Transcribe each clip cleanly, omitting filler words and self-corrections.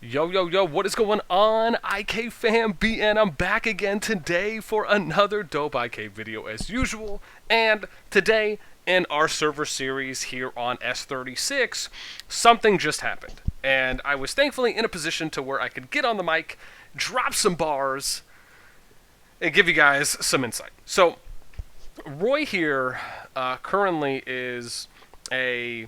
Yo, yo, yo, what is going on? IK fam BN, I'm back again today for another dope IK video as usual. And today, in our server series here on S36, something just happened. And I was thankfully in a position to where I could get on the mic, drop some bars, and give you guys some insight. So, Roy here currently is a...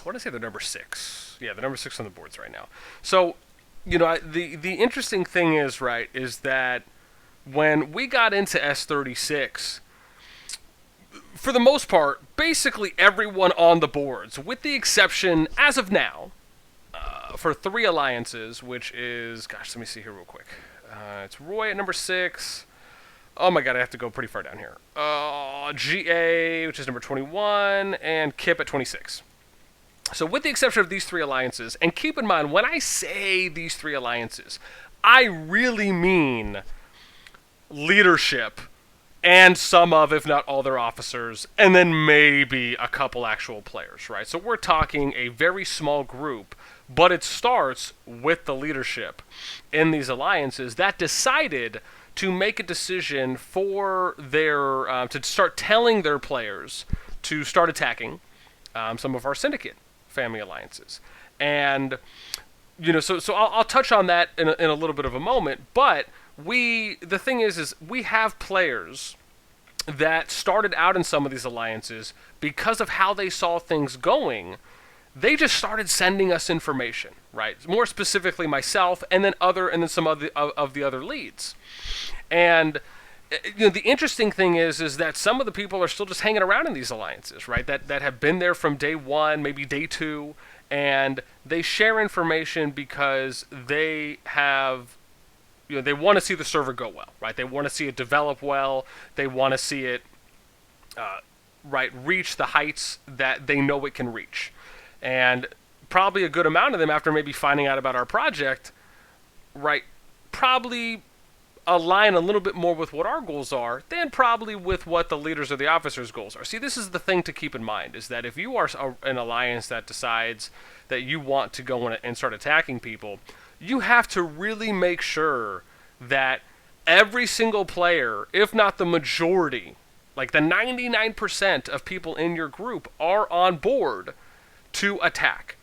what did I say? The number 6. Yeah, the number 6 on the boards right now. So, the interesting thing is, right, is that when we got into S36, for the most part, basically everyone on the boards, with the exception, as of now, for 3 alliances, which is, gosh, let me see here real quick. It's Roy at number 6. Oh my god, I have to go pretty far down here. GA, which is number 21, and Kip at 26. So with the exception of these 3 alliances, and keep in mind, when I say these 3 alliances, I really mean leadership and some of, if not all, their officers, and then maybe a couple actual players, right? So we're talking a very small group, but it starts with the leadership in these alliances that decided to make a decision for their, to start telling their players to start attacking some of our syndicate family alliances. And so I'll touch on that in a little bit of a moment, but the thing is we have players that started out in some of these alliances because of how they saw things going. They just started sending us information, right? More specifically myself, and then some of the other leads. And the interesting thing is that some of the people are still just hanging around in these alliances, right? That have been there from day 1, maybe day 2, and they share information because they have, they want to see the server go well, right? They want to see it develop well. They want to see it, reach the heights that they know it can reach. And probably a good amount of them, after maybe finding out about our project, right, probably align a little bit more with what our goals are than probably with what the leaders or the officers' goals are. See, this is the thing to keep in mind, is that if you are an alliance that decides that you want to go in and start attacking people, you have to really make sure that every single player, if not the majority, like the 99% of people in your group, are on board to attack.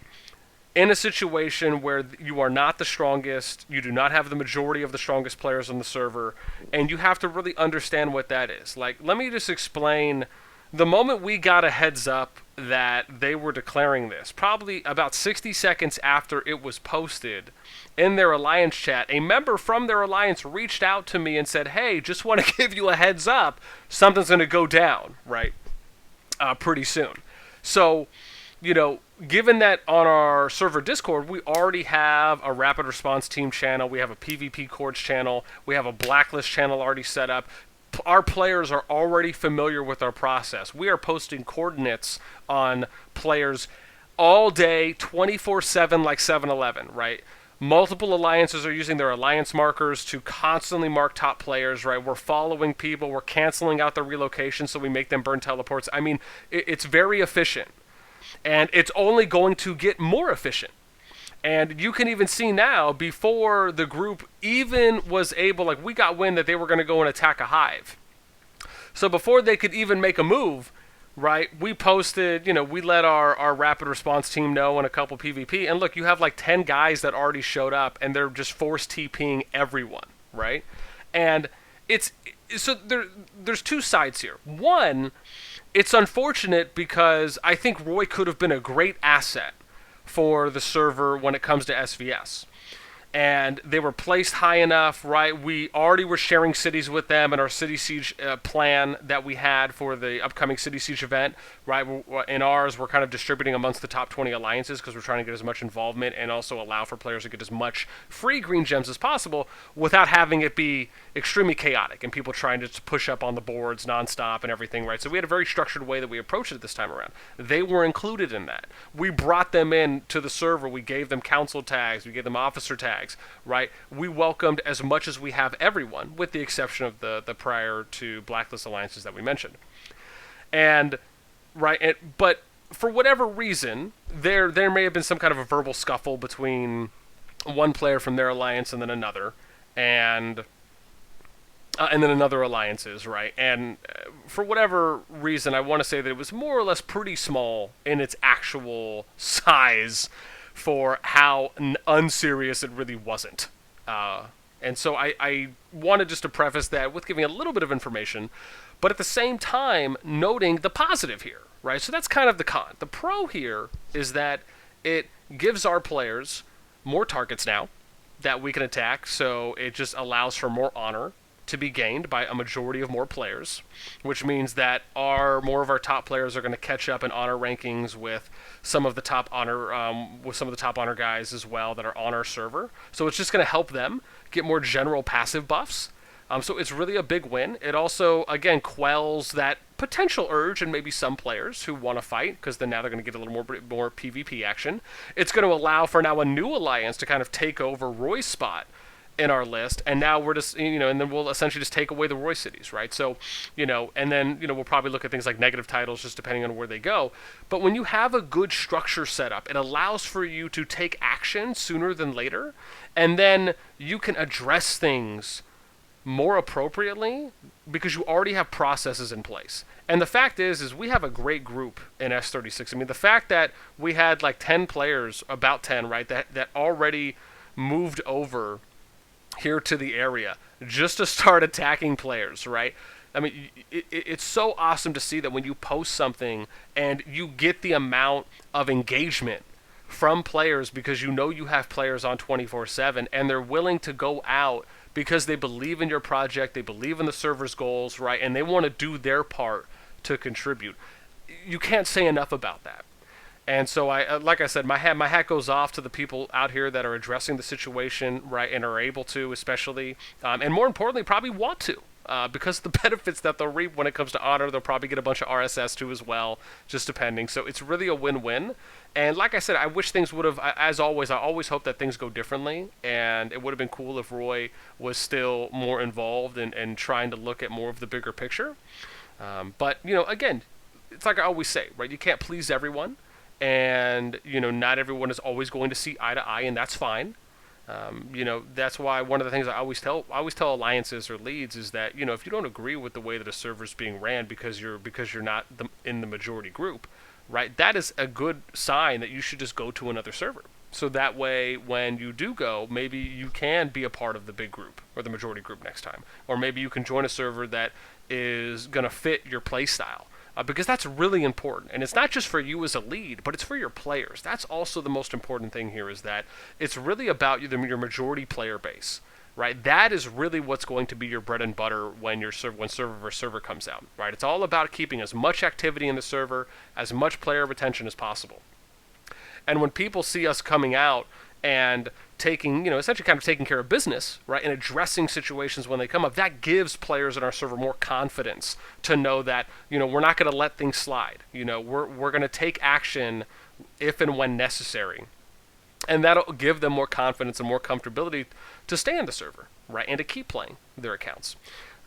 In a situation where you are not the strongest, you do not have the majority of the strongest players on the server, and you have to really understand what that is. Like, let me just explain. The moment we got a heads up that they were declaring this, probably about 60 seconds after it was posted in their alliance chat, a member from their alliance reached out to me and said, hey, just want to give you a heads up, something's going to go down, right, pretty soon. So, given that on our server Discord, we already have a rapid response team channel, we have a PvP courts channel, we have a blacklist channel already set up. Our players are already familiar with our process. We are posting coordinates on players all day, 24/7, like 7-Eleven, right? Multiple alliances are using their alliance markers to constantly mark top players, right? We're following people, we're canceling out their relocation so we make them burn teleports. I mean, it's very efficient. And it's only going to get more efficient. And you can even see now, before the group even was able, like, we got wind that they were going to go and attack a hive. So before they could even make a move, right, we posted, we let our rapid response team know and a couple PvP. And look, you have like 10 guys that already showed up, and they're just force TPing everyone, right? And there's 2 sides here. One, it's unfortunate because I think Roy could have been a great asset for the server when it comes to SVS. And they were placed high enough, right? We already were sharing cities with them in our City Siege plan that we had for the upcoming City Siege event, right? In ours, we're kind of distributing amongst the top 20 alliances because we're trying to get as much involvement and also allow for players to get as much free green gems as possible without having it be extremely chaotic and people trying to push up on the boards nonstop and everything, right? So we had a very structured way that we approached it this time around. They were included in that. We brought them in to the server. We gave them council tags. We gave them officer tags, right? We welcomed as much as we have everyone, with the exception of the prior to blacklist alliances that we mentioned. And, right, but for whatever reason, there may have been some kind of a verbal scuffle between one player from their alliance and then another, and then another alliances, right? And for whatever reason, I want to say that it was more or less pretty small in its actual size for how unserious it really wasn't. And so I wanted just to preface that with giving a little bit of information, but at the same time noting the positive here, right? So that's kind of the con. The pro here is that it gives our players more targets now that we can attack, so it just allows for more honor to be gained by a majority of more players, which means that more of our top players are going to catch up in honor rankings with some of the top honor guys as well that are on our server. So it's just going to help them get more general passive buffs. So it's really a big win. It also, again, quells that potential urge in maybe some players who want to fight, because then now they're going to get a little more PvP action. It's going to allow for now a new alliance to kind of take over Roy's spot in our list, and now we're just, and then we'll essentially just take away the Roy cities, right? So, and then, we'll probably look at things like negative titles just depending on where they go. But when you have a good structure set up, it allows for you to take action sooner than later, and then you can address things more appropriately because you already have processes in place. And the fact is we have a great group in S36. I mean, the fact that we had like 10 players, about 10, right, that already moved over here to the area just to start attacking players, right? I mean, it's so awesome to see that when you post something and you get the amount of engagement from players because you have players on 24/7 and they're willing to go out because they believe in your project, they believe in the server's goals, right? And they want to do their part to contribute. You can't say enough about that. And so like I said, my hat goes off to the people out here that are addressing the situation, right, and are able to, especially, and more importantly, probably want to, because the benefits that they'll reap when it comes to honor, they'll probably get a bunch of RSS too as well, just depending. So it's really a win-win. And like I said, I wish things would have, as always, I always hope that things go differently, and it would have been cool if Roy was still more involved and trying to look at more of the bigger picture. But, again, it's like I always say, right, you can't please everyone. And not everyone is always going to see eye to eye, and that's fine. That's why one of the things I always tell alliances or leads is that if you don't agree with the way that a server is being ran because you're not in the majority group, right, that is a good sign that you should just go to another server. So that way, when you do go, maybe you can be a part of the big group or the majority group next time, or maybe you can join a server that is going to fit your play style. Because that's really important. And it's not just for you as a lead, but it's for your players. That's also the most important thing here, is that it's really about your majority player base, right? That is really what's going to be your bread and butter when server versus server comes out, right? It's all about keeping as much activity in the server, as much player retention as possible. And when people see us coming out and taking, essentially kind of taking care of business, right, and addressing situations when they come up, that gives players in our server more confidence to know that, we're not going to let things slide. We're going to take action if and when necessary. And that'll give them more confidence and more comfortability to stay in the server, right, and to keep playing their accounts.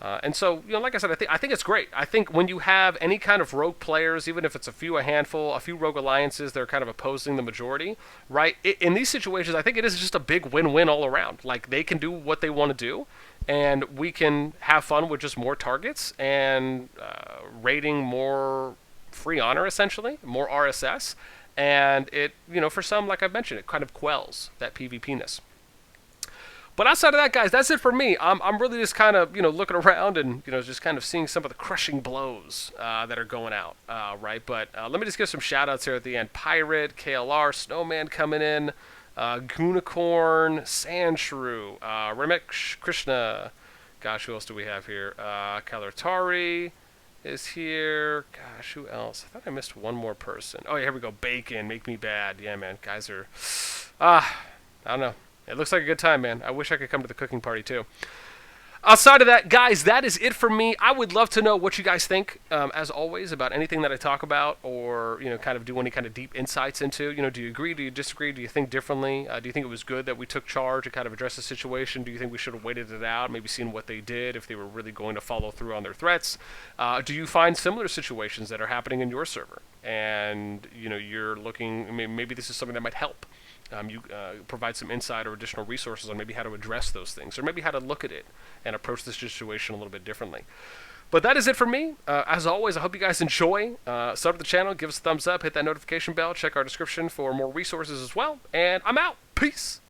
And so, like I said, I think it's great. I think when you have any kind of rogue players, even if it's a few rogue alliances that are kind of opposing the majority, right? In these situations, I think it is just a big win-win all around. Like, they can do what they want to do, and we can have fun with just more targets and raiding more free honor, essentially, more RSS. And it, for some, like I mentioned, it kind of quells that PvP-ness. But outside of that, guys, that's it for me. I'm really just kind of, looking around and, just kind of seeing some of the crushing blows that are going out, right? But let me just give some shout-outs here at the end. Pirate, KLR, Snowman coming in, Goonicorn, Sandshrew, Ramesh Krishna. Gosh, who else do we have here? Kalartari is here. Gosh, who else? I thought I missed one more person. Oh, yeah, here we go. Bacon, Make Me Bad. Yeah, man, guys are, I don't know. It looks like a good time, man. I wish I could come to the cooking party, too. Outside of that, guys, that is it for me. I would love to know what you guys think, as always, about anything that I talk about, or, kind of do any kind of deep insights into. Do you agree? Do you disagree? Do you think differently? Do you think it was good that we took charge and kind of addressed the situation? Do you think we should have waited it out, maybe seen what they did, if they were really going to follow through on their threats? Do you find similar situations that are happening in your server? and you're looking, maybe this is something that might help. You provide some insight or additional resources on maybe how to address those things, or maybe how to look at it and approach this situation a little bit differently. But that is it for me. As always, I hope you guys enjoy. Sub to the channel, give us a thumbs up, hit that notification bell, check our description for more resources as well, and I'm out. Peace.